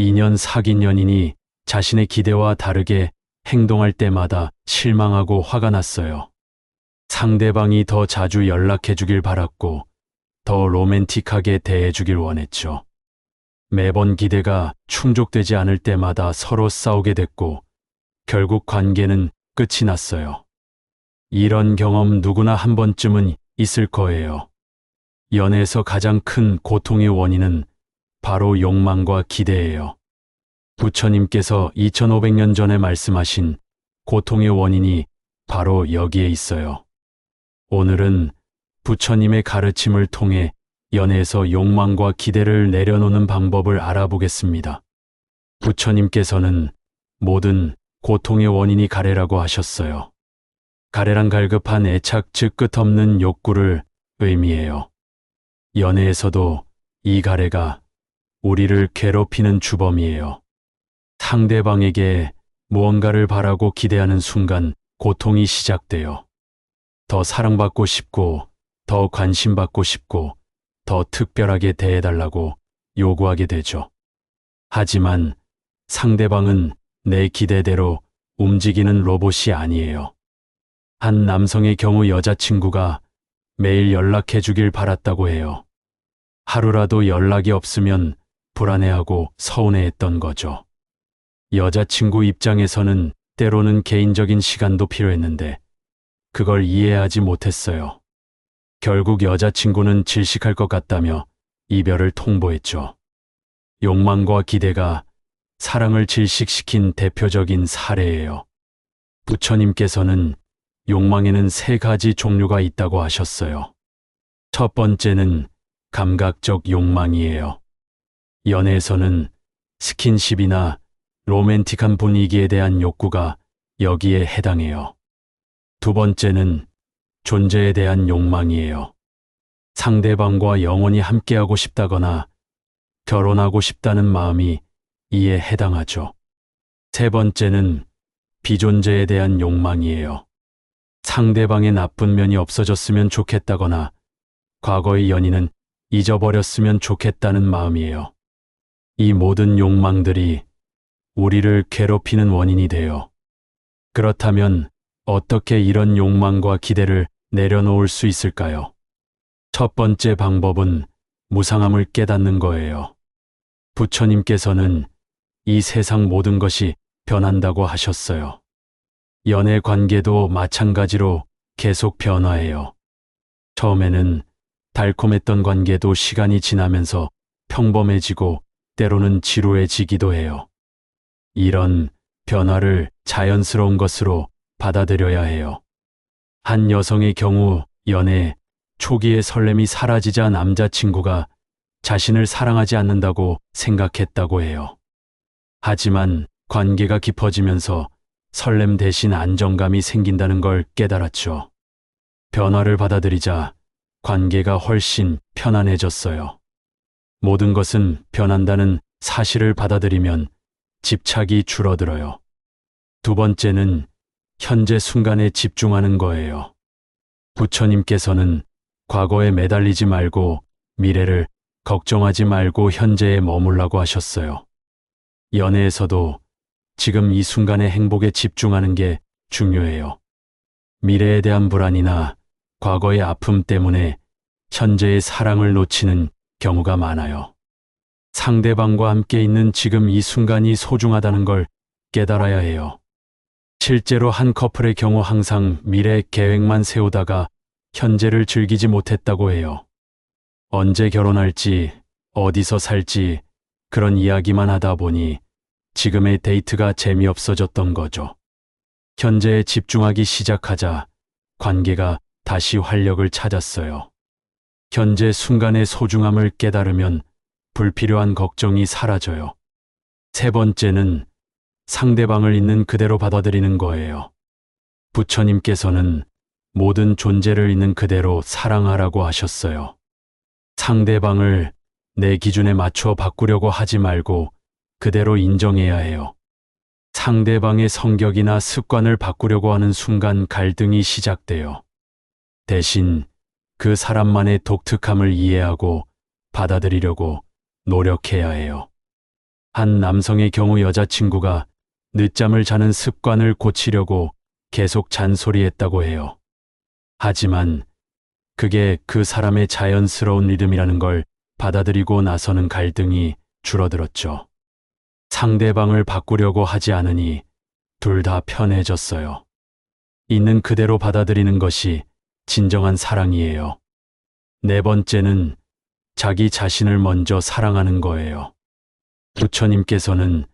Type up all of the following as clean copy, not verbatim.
2년 사귄 연인이 자신의 기대와 다르게 행동할 때마다 실망하고 화가 났어요. 상대방이 더 자주 연락해 주길 바랐고 더 로맨틱하게 대해 주길 원했죠. 매번 기대가 충족되지 않을 때마다 서로 싸우게 됐고 결국 관계는 끝이 났어요. 이런 경험 누구나 한 번쯤은 있을 거예요. 연애에서 가장 큰 고통의 원인은 바로 욕망과 기대예요. 부처님께서 2500년 전에 말씀하신 고통의 원인이 바로 여기에 있어요. 오늘은 부처님의 가르침을 통해 연애에서 욕망과 기대를 내려놓는 방법을 알아보겠습니다. 부처님께서는 모든 고통의 원인이 가래라고 하셨어요. 가래란 갈급한 애착, 즉 끝없는 욕구를 의미해요. 연애에서도 이 가래가 우리를 괴롭히는 주범이에요. 상대방에게 무언가를 바라고 기대하는 순간 고통이 시작돼요. 더 사랑받고 싶고, 더 관심받고 싶고, 더 특별하게 대해달라고 요구하게 되죠. 하지만 상대방은 내 기대대로 움직이는 로봇이 아니에요. 한 남성의 경우 여자친구가 매일 연락해 주길 바랐다고 해요. 하루라도 연락이 없으면 불안해하고 서운해했던 거죠. 여자친구 입장에서는 때로는 개인적인 시간도 필요했는데 그걸 이해하지 못했어요. 결국 여자친구는 질식할 것 같다며 이별을 통보했죠. 욕망과 기대가 사랑을 질식시킨 대표적인 사례예요. 부처님께서는 욕망에는 3가지 종류가 있다고 하셨어요. 첫 번째는 감각적 욕망이에요. 연애에서는 스킨십이나 로맨틱한 분위기에 대한 욕구가 여기에 해당해요. 두 번째는 존재에 대한 욕망이에요. 상대방과 영원히 함께하고 싶다거나 결혼하고 싶다는 마음이 이에 해당하죠. 세 번째는 비존재에 대한 욕망이에요. 상대방의 나쁜 면이 없어졌으면 좋겠다거나 과거의 연인은 잊어버렸으면 좋겠다는 마음이에요. 이 모든 욕망들이 우리를 괴롭히는 원인이 돼요. 그렇다면 어떻게 이런 욕망과 기대를 내려놓을 수 있을까요? 첫 번째 방법은 무상함을 깨닫는 거예요. 부처님께서는 이 세상 모든 것이 변한다고 하셨어요. 연애 관계도 마찬가지로 계속 변화해요. 처음에는 달콤했던 관계도 시간이 지나면서 평범해지고 때로는 지루해지기도 해요. 이런 변화를 자연스러운 것으로 받아들여야 해요. 한 여성의 경우 연애 초기의 설렘이 사라지자 남자친구가 자신을 사랑하지 않는다고 생각했다고 해요. 하지만 관계가 깊어지면서 설렘 대신 안정감이 생긴다는 걸 깨달았죠. 변화를 받아들이자 관계가 훨씬 편안해졌어요. 모든 것은 변한다는 사실을 받아들이면 집착이 줄어들어요. 두 번째는 현재 순간에 집중하는 거예요. 부처님께서는 과거에 매달리지 말고 미래를 걱정하지 말고 현재에 머물라고 하셨어요. 연애에서도 지금 이 순간의 행복에 집중하는 게 중요해요. 미래에 대한 불안이나 과거의 아픔 때문에 현재의 사랑을 놓치는 경우가 많아요. 상대방과 함께 있는 지금 이 순간이 소중하다는 걸 깨달아야 해요. 실제로 한 커플의 경우 항상 미래 계획만 세우다가 현재를 즐기지 못했다고 해요. 언제 결혼할지, 어디서 살지 그런 이야기만 하다 보니 지금의 데이트가 재미없어졌던 거죠. 현재에 집중하기 시작하자 관계가 다시 활력을 찾았어요. 현재 순간의 소중함을 깨달으면 불필요한 걱정이 사라져요. 세 번째는 상대방을 있는 그대로 받아들이는 거예요. 부처님께서는 모든 존재를 있는 그대로 사랑하라고 하셨어요. 상대방을 내 기준에 맞춰 바꾸려고 하지 말고 그대로 인정해야 해요. 상대방의 성격이나 습관을 바꾸려고 하는 순간 갈등이 시작돼요. 대신 그 사람만의 독특함을 이해하고 받아들이려고 노력해야 해요. 한 남성의 경우 여자친구가 늦잠을 자는 습관을 고치려고 계속 잔소리했다고 해요. 하지만 그게 그 사람의 자연스러운 리듬이라는 걸 받아들이고 나서는 갈등이 줄어들었죠. 상대방을 바꾸려고 하지 않으니 둘 다 편해졌어요. 있는 그대로 받아들이는 것이 진정한 사랑이에요. 네 번째는 자기 자신을 먼저 사랑하는 거예요. 부처님께서는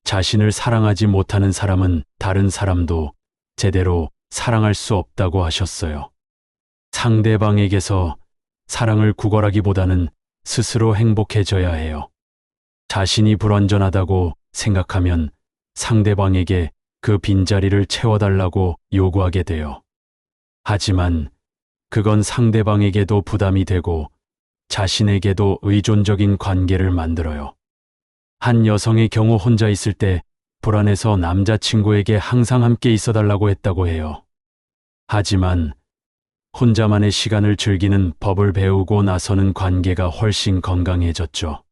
자신을 사랑하지 못하는 사람은 다른 사람도 제대로 사랑할 수 없다고 하셨어요. 상대방에게서 사랑을 구걸하기보다는 스스로 행복해져야 해요. 자신이 불완전하다고 생각하면 상대방에게 그 빈자리를 채워달라고 요구하게 돼요. 하지만 그건 상대방에게도 부담이 되고 자신에게도 의존적인 관계를 만들어요. 한 여성의 경우 혼자 있을 때 불안해서 남자친구에게 항상 함께 있어달라고 했다고 해요. 하지만 혼자만의 시간을 즐기는 법을 배우고 나서는 관계가 훨씬 건강해졌죠.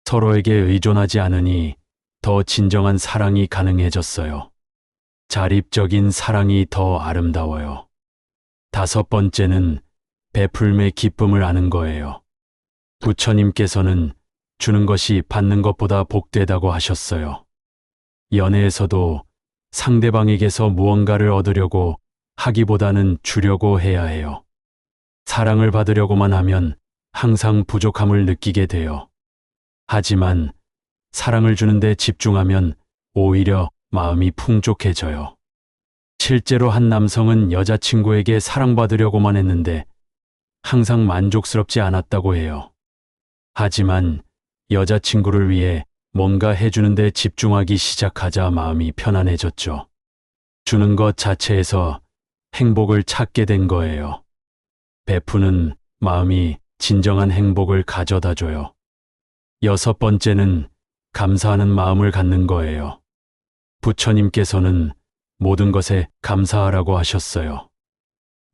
서로에게 의존하지 않으니 더 진정한 사랑이 가능해졌어요. 자립적인 사랑이 더 아름다워요. 다섯 번째는 베풀매 기쁨을 아는 거예요. 부처님께서는 주는 것이 받는 것보다 복되다고 하셨어요. 연애에서도 상대방에게서 무언가를 얻으려고 하기보다는 주려고 해야 해요. 사랑을 받으려고만 하면 항상 부족함을 느끼게 돼요. 하지만 사랑을 주는데 집중하면 오히려 마음이 풍족해져요. 실제로 한 남성은 여자친구에게 사랑받으려고만 했는데 항상 만족스럽지 않았다고 해요. 하지만 여자친구를 위해 뭔가 해주는데 집중하기 시작하자 마음이 편안해졌죠. 주는 것 자체에서 행복을 찾게 된 거예요. 베푸는 마음이 진정한 행복을 가져다 줘요. 여섯 번째는 감사하는 마음을 갖는 거예요. 부처님께서는 모든 것에 감사하라고 하셨어요.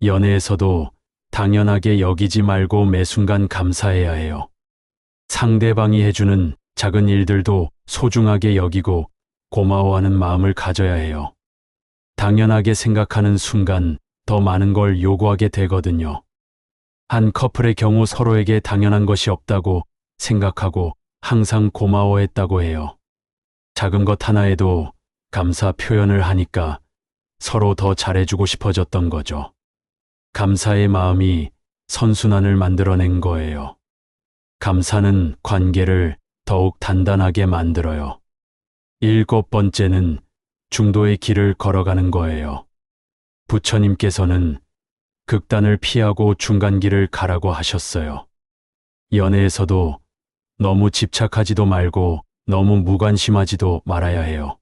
연애에서도 당연하게 여기지 말고 매 순간 감사해야 해요. 상대방이 해주는 작은 일들도 소중하게 여기고 고마워하는 마음을 가져야 해요. 당연하게 생각하는 순간 더 많은 걸 요구하게 되거든요. 한 커플의 경우 서로에게 당연한 것이 없다고 생각하고 항상 고마워했다고 해요. 작은 것 하나에도 감사 표현을 하니까 서로 더 잘해주고 싶어졌던 거죠. 감사의 마음이 선순환을 만들어낸 거예요. 감사는 관계를 더욱 단단하게 만들어요. 일곱 번째는 중도의 길을 걸어가는 거예요. 부처님께서는 극단을 피하고 중간길을 가라고 하셨어요. 연애에서도 너무 집착하지도 말고 너무 무관심하지도 말아야 해요.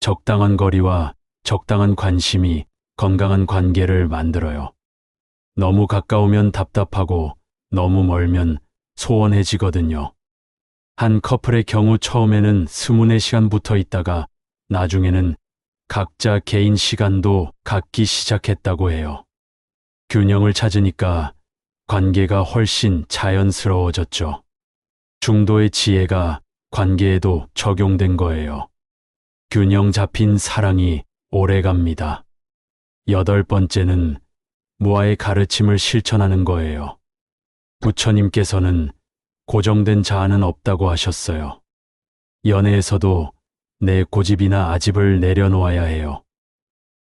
적당한 거리와 적당한 관심이 건강한 관계를 만들어요. 너무 가까우면 답답하고 너무 멀면 소원해지거든요. 한 커플의 경우 처음에는 24시간 붙어 있다가 나중에는 각자 개인 시간도 갖기 시작했다고 해요. 균형을 찾으니까 관계가 훨씬 자연스러워졌죠. 중도의 지혜가 관계에도 적용된 거예요. 균형 잡힌 사랑이 오래갑니다. 여덟 번째는 무아의 가르침을 실천하는 거예요. 부처님께서는 고정된 자아는 없다고 하셨어요. 연애에서도 내 고집이나 아집을 내려놓아야 해요.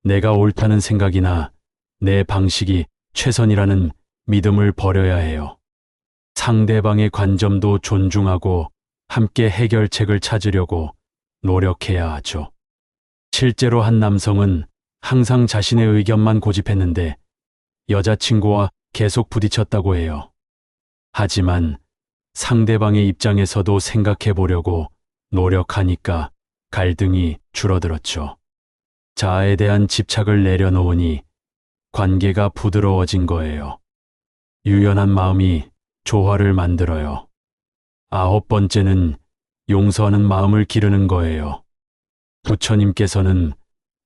내가 옳다는 생각이나 내 방식이 최선이라는 믿음을 버려야 해요. 상대방의 관점도 존중하고 함께 해결책을 찾으려고 노력해야 하죠. 실제로 한 남성은 항상 자신의 의견만 고집했는데 여자친구와 계속 부딪혔다고 해요. 하지만 상대방의 입장에서도 생각해 보려고 노력하니까 갈등이 줄어들었죠. 자아에 대한 집착을 내려놓으니 관계가 부드러워진 거예요. 유연한 마음이 조화를 만들어요. 아홉 번째는 용서하는 마음을 기르는 거예요. 부처님께서는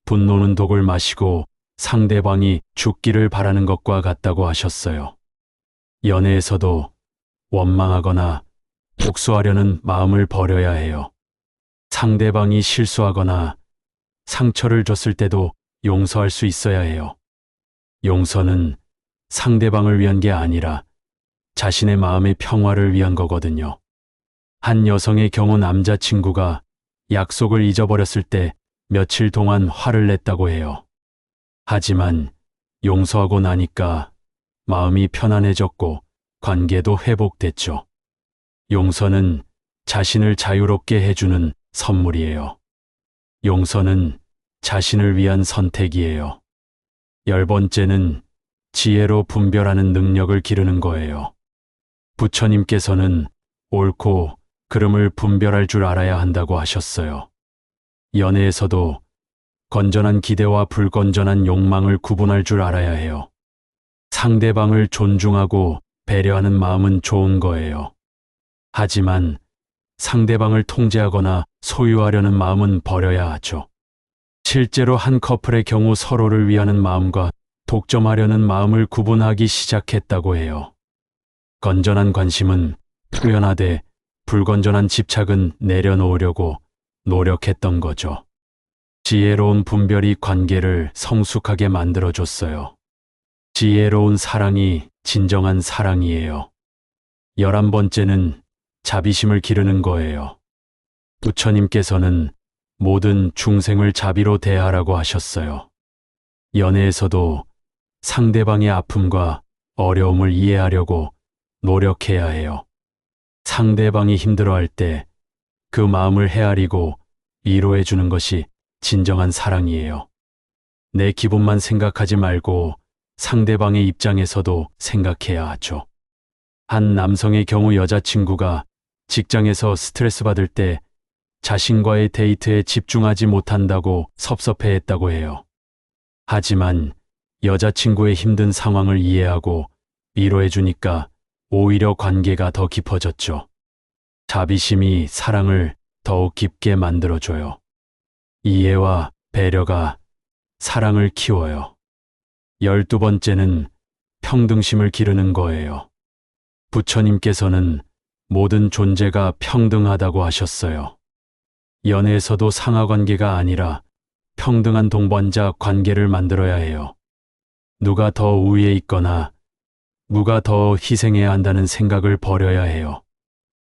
분노는 독을 마시고 상대방이 죽기를 바라는 것과 같다고 하셨어요. 연애에서도 원망하거나 복수하려는 마음을 버려야 해요. 상대방이 실수하거나 상처를 줬을 때도 용서할 수 있어야 해요. 용서는 상대방을 위한 게 아니라 자신의 마음의 평화를 위한 거거든요. 한 여성의 경우 남자친구가 약속을 잊어버렸을 때 며칠 동안 화를 냈다고 해요. 하지만 용서하고 나니까 마음이 편안해졌고 관계도 회복됐죠. 용서는 자신을 자유롭게 해주는 선물이에요. 용서는 자신을 위한 선택이에요. 10번째는 지혜로 분별하는 능력을 기르는 거예요. 부처님께서는 옳고 그름을 분별할 줄 알아야 한다고 하셨어요. 연애에서도 건전한 기대와 불건전한 욕망을 구분할 줄 알아야 해요. 상대방을 존중하고 배려하는 마음은 좋은 거예요. 하지만 상대방을 통제하거나 소유하려는 마음은 버려야 하죠. 실제로 한 커플의 경우 서로를 위하는 마음과 독점하려는 마음을 구분하기 시작했다고 해요. 건전한 관심은 표현하되 불건전한 집착은 내려놓으려고 노력했던 거죠. 지혜로운 분별이 관계를 성숙하게 만들어줬어요. 지혜로운 사랑이 진정한 사랑이에요. 11번째는 자비심을 기르는 거예요. 부처님께서는 모든 중생을 자비로 대하라고 하셨어요. 연애에서도 상대방의 아픔과 어려움을 이해하려고 노력해야 해요. 상대방이 힘들어할 때 그 마음을 헤아리고 위로해 주는 것이 진정한 사랑이에요. 내 기분만 생각하지 말고 상대방의 입장에서도 생각해야 하죠. 한 남성의 경우 여자친구가 직장에서 스트레스 받을 때 자신과의 데이트에 집중하지 못한다고 섭섭해했다고 해요. 하지만 여자친구의 힘든 상황을 이해하고 위로해 주니까 오히려 관계가 더 깊어졌죠. 자비심이 사랑을 더욱 깊게 만들어줘요. 이해와 배려가 사랑을 키워요. 12번째는 평등심을 기르는 거예요. 부처님께서는 모든 존재가 평등하다고 하셨어요. 연애에서도 상하관계가 아니라 평등한 동반자 관계를 만들어야 해요. 누가 더 우위에 있거나 누가 더 희생해야 한다는 생각을 버려야 해요.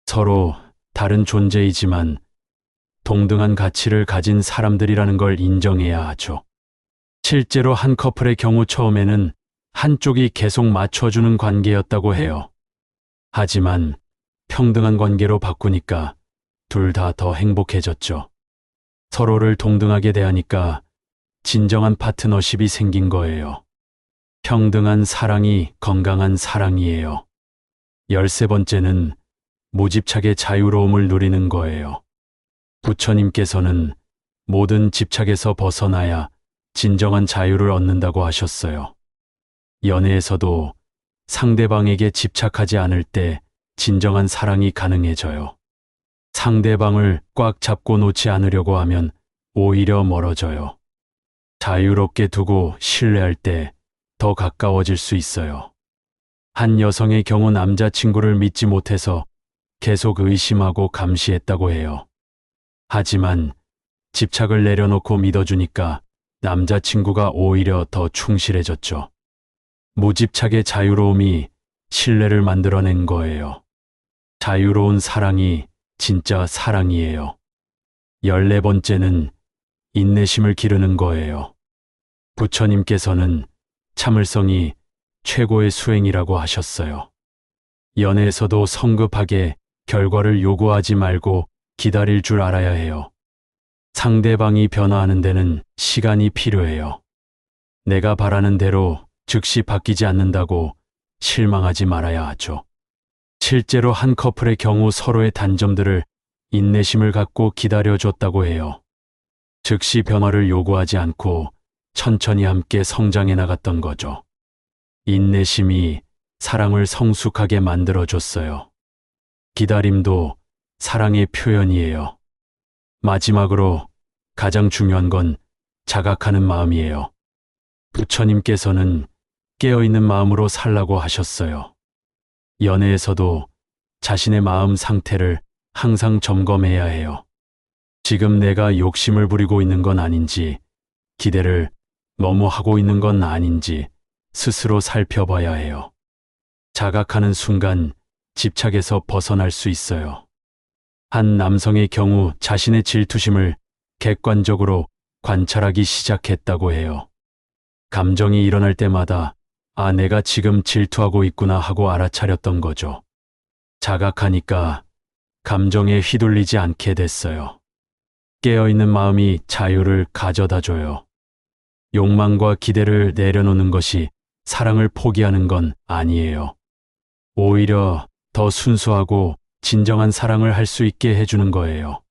서로 다른 존재이지만 동등한 가치를 가진 사람들이라는 걸 인정해야 하죠. 실제로 한 커플의 경우 처음에는 한쪽이 계속 맞춰주는 관계였다고 해요. 하지만 평등한 관계로 바꾸니까 둘 다 더 행복해졌죠. 서로를 동등하게 대하니까 진정한 파트너십이 생긴 거예요. 평등한 사랑이 건강한 사랑이에요. 13번째는 무집착의 자유로움을 누리는 거예요. 부처님께서는 모든 집착에서 벗어나야 진정한 자유를 얻는다고 하셨어요. 연애에서도 상대방에게 집착하지 않을 때 진정한 사랑이 가능해져요. 상대방을 꽉 잡고 놓지 않으려고 하면 오히려 멀어져요. 자유롭게 두고 신뢰할 때 더 가까워질 수 있어요. 한 여성의 경우 남자친구를 믿지 못해서 계속 의심하고 감시했다고 해요. 하지만 집착을 내려놓고 믿어주니까 남자친구가 오히려 더 충실해졌죠. 무집착의 자유로움이 신뢰를 만들어낸 거예요. 자유로운 사랑이 진짜 사랑이에요. 14번째는 인내심을 기르는 거예요. 부처님께서는 참을성이 최고의 수행이라고 하셨어요. 연애에서도 성급하게 결과를 요구하지 말고 기다릴 줄 알아야 해요. 상대방이 변화하는 데는 시간이 필요해요. 내가 바라는 대로 즉시 바뀌지 않는다고 실망하지 말아야 하죠. 실제로 한 커플의 경우 서로의 단점들을 인내심을 갖고 기다려줬다고 해요. 즉시 변화를 요구하지 않고 천천히 함께 성장해 나갔던 거죠. 인내심이 사랑을 성숙하게 만들어줬어요. 기다림도 사랑의 표현이에요. 마지막으로 가장 중요한 건 자각하는 마음이에요. 부처님께서는 깨어있는 마음으로 살라고 하셨어요. 연애에서도 자신의 마음 상태를 항상 점검해야 해요. 지금 내가 욕심을 부리고 있는 건 아닌지, 기대를 너무 하고 있는 건 아닌지 스스로 살펴봐야 해요. 자각하는 순간 집착에서 벗어날 수 있어요. 한 남성의 경우 자신의 질투심을 객관적으로 관찰하기 시작했다고 해요. 감정이 일어날 때마다 아, 내가 지금 질투하고 있구나 하고 알아차렸던 거죠. 자각하니까 감정에 휘둘리지 않게 됐어요. 깨어있는 마음이 자유를 가져다 줘요. 욕망과 기대를 내려놓는 것이 사랑을 포기하는 건 아니에요. 오히려 더 순수하고 진정한 사랑을 할 수 있게 해주는 거예요.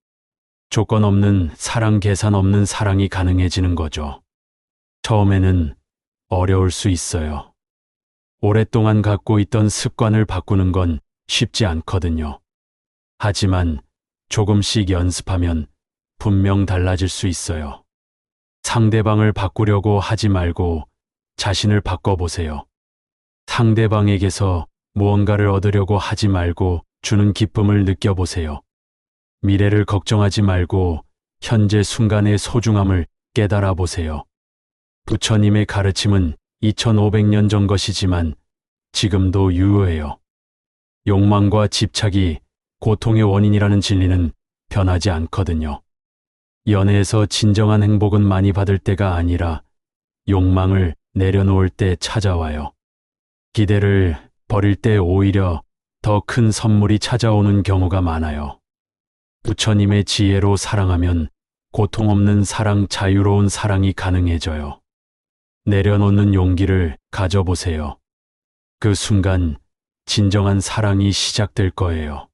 조건 없는 사랑, 계산 없는 사랑이 가능해지는 거죠. 처음에는 어려울 수 있어요. 오랫동안 갖고 있던 습관을 바꾸는 건 쉽지 않거든요. 하지만 조금씩 연습하면 분명 달라질 수 있어요. 상대방을 바꾸려고 하지 말고 자신을 바꿔보세요. 상대방에게서 무언가를 얻으려고 하지 말고 주는 기쁨을 느껴보세요. 미래를 걱정하지 말고 현재 순간의 소중함을 깨달아 보세요. 부처님의 가르침은 2500년 전 것이지만 지금도 유효해요. 욕망과 집착이 고통의 원인이라는 진리는 변하지 않거든요. 연애에서 진정한 행복은 많이 받을 때가 아니라 욕망을 내려놓을 때 찾아와요. 기대를 버릴 때 오히려 더 큰 선물이 찾아오는 경우가 많아요. 부처님의 지혜로 사랑하면 고통 없는 사랑, 자유로운 사랑이 가능해져요. 내려놓는 용기를 가져보세요. 그 순간 진정한 사랑이 시작될 거예요.